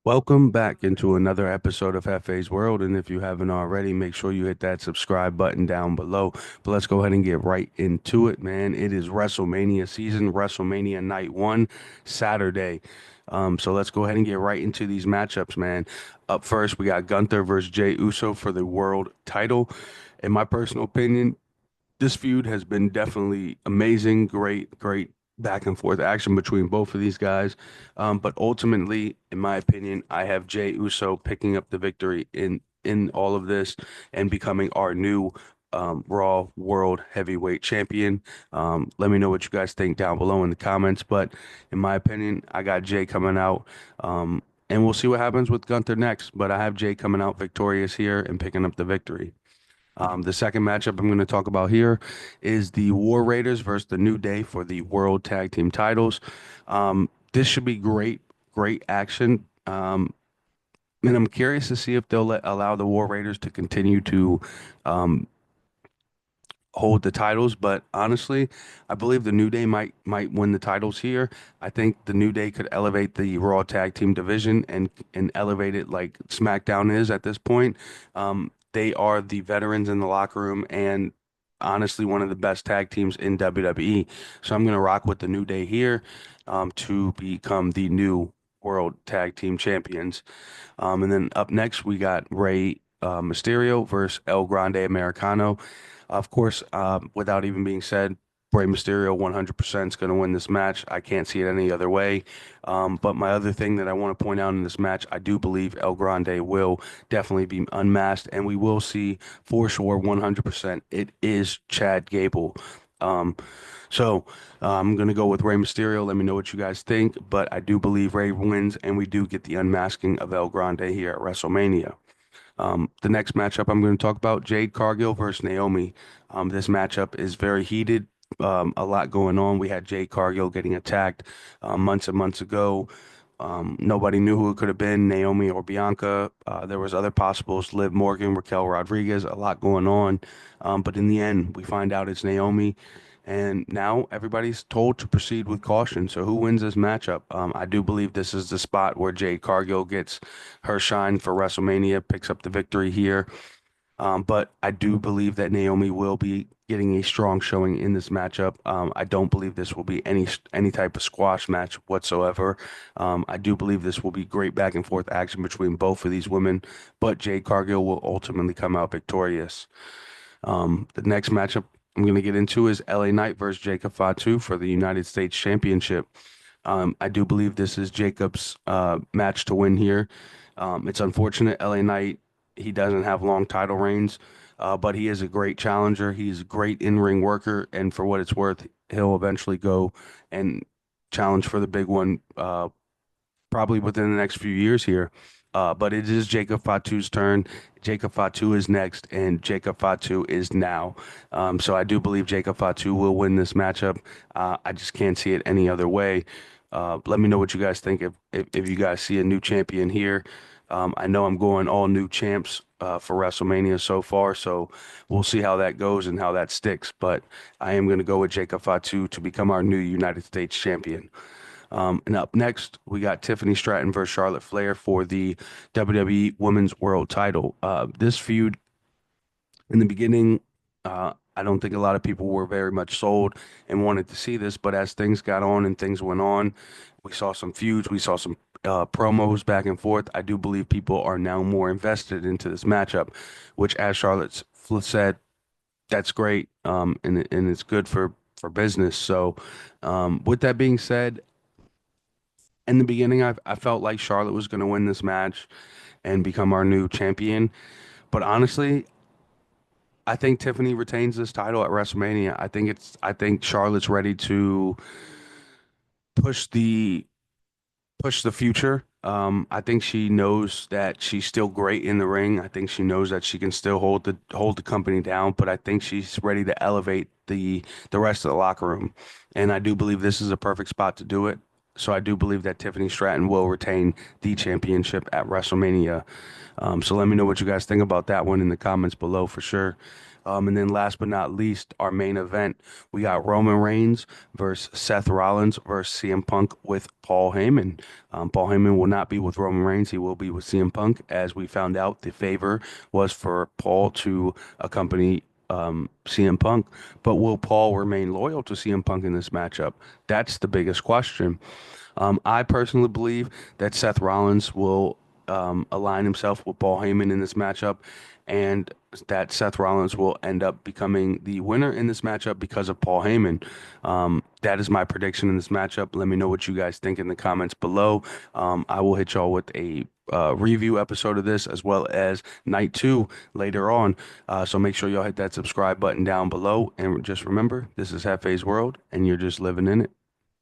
Welcome back into another episode of FA's World. And if you haven't already, make sure you hit that subscribe button down below. But let's go ahead and get right into it, man. It is WrestleMania season, WrestleMania night one, Saturday. So let's go ahead and get right into these matchups, man. Up first, we got Gunther versus Jey Uso for the world title. In my personal opinion, this feud has been definitely amazing, great back and forth action between both of these guys. But ultimately, in my opinion, I have Jey Uso picking up the victory in all of this and becoming our new Raw World Heavyweight Champion. Let me know what you guys think down below in the comments. But in my opinion, I got Jey coming out. And we'll see what happens with Gunther next. But I have Jey coming out victorious here and picking up the victory. The second matchup I'm going to talk about here is the War Raiders versus the New Day for the World Tag Team titles. This should be great action. And I'm curious to see if they'll allow the War Raiders to continue to um, hold the titles. But honestly, I believe the New Day might win the titles here. I think the New Day could elevate the Raw Tag Team division and elevate it like SmackDown is at this point. They are the veterans in the locker room and honestly one of the best tag teams in WWE. So I'm gonna rock with the New Day here to become the new World Tag Team Champions. And then up next we got Rey Mysterio versus El Grande Americano. Of course, without even being said, Rey Mysterio 100% is going to win this match. I can't see it any other way. But my other thing that I want to point out in this match, I do believe El Grande will definitely be unmasked, and we will see for sure 100%. It is Chad Gable. Um, so I'm going to go with Rey Mysterio. Let me know what you guys think. But I do believe Rey wins, and we do get the unmasking of El Grande here at WrestleMania. The next matchup I'm going to talk about, Jade Cargill versus Naomi. This matchup is very heated. A lot going on. We had Jade Cargill getting attacked months and months ago. Nobody knew who it could have been, Naomi or Bianca. There was other possibles, Liv Morgan, Raquel Rodriguez, a lot going on. But in the end, we find out it's Naomi. And now everybody's told to proceed with caution. So who wins this matchup? I do believe this is the spot where Jade Cargill gets her shine for WrestleMania, picks up the victory here. But I do believe that Naomi will be getting a strong showing in this matchup. I don't believe this will be any type of squash match whatsoever. I do believe this will be great back and forth action between both of these women, but Jade Cargill will ultimately come out victorious. The next matchup I'm going to get into is LA Knight versus Jacob Fatu for the United States Championship. I do believe this is Jacob's match to win here. It's unfortunate LA Knight, he doesn't have long title reigns, but he is a great challenger. He's a great in-ring worker, and for what it's worth, he'll eventually go and challenge for the big one, probably within the next few years here. But it is Jacob Fatu's turn. Jacob Fatu is next, and Jacob Fatu is now. So I do believe Jacob Fatu will win this matchup. I just can't see it any other way. Let me know what you guys think if you guys see a new champion here. I know I'm going all new champs for WrestleMania so far, so we'll see how that goes and how that sticks. But I am going to go with Jacob Fatu to become our new United States champion. And up next, we got Tiffany Stratton versus Charlotte Flair for the WWE Women's World Title. This feud in the beginning, I don't think a lot of people were very much sold and wanted to see this, but as things got on and things went on, we saw some feuds, we saw some promos back and forth. I do believe people are now more invested into this matchup, which, as Charlotte said, that's great, and it's good for business. So, with that being said, in the beginning, I felt like Charlotte was going to win this match and become our new champion. But honestly, I think Tiffany retains this title at WrestleMania. I think Charlotte's ready to push the push the future. I think she knows that she's still great in the ring. I think she knows that she can still hold the company down, but I think she's ready to elevate the rest of the locker room. And I do believe this is a perfect spot to do it. So I do believe that Tiffany Stratton will retain the championship at WrestleMania. So let me know what you guys think about that one in the comments below for sure. And then last but not least, our main event, we got Roman Reigns versus Seth Rollins versus CM Punk with Paul Heyman. Paul Heyman will not be with Roman Reigns. He will be with CM Punk. As we found out, the favor was for Paul to accompany CM Punk. But will Paul remain loyal to CM Punk in this matchup? That's the biggest question. I personally believe that Seth Rollins will align himself with Paul Heyman in this matchup, and that Seth Rollins will end up becoming the winner in this matchup because of Paul Heyman. That is my prediction in this matchup. Let me know what you guys think in the comments below. I will hit y'all with a review episode of this as well as night two later on. So make sure y'all hit that subscribe button down below. And just remember, this is Hefe's World, and you're just living in it.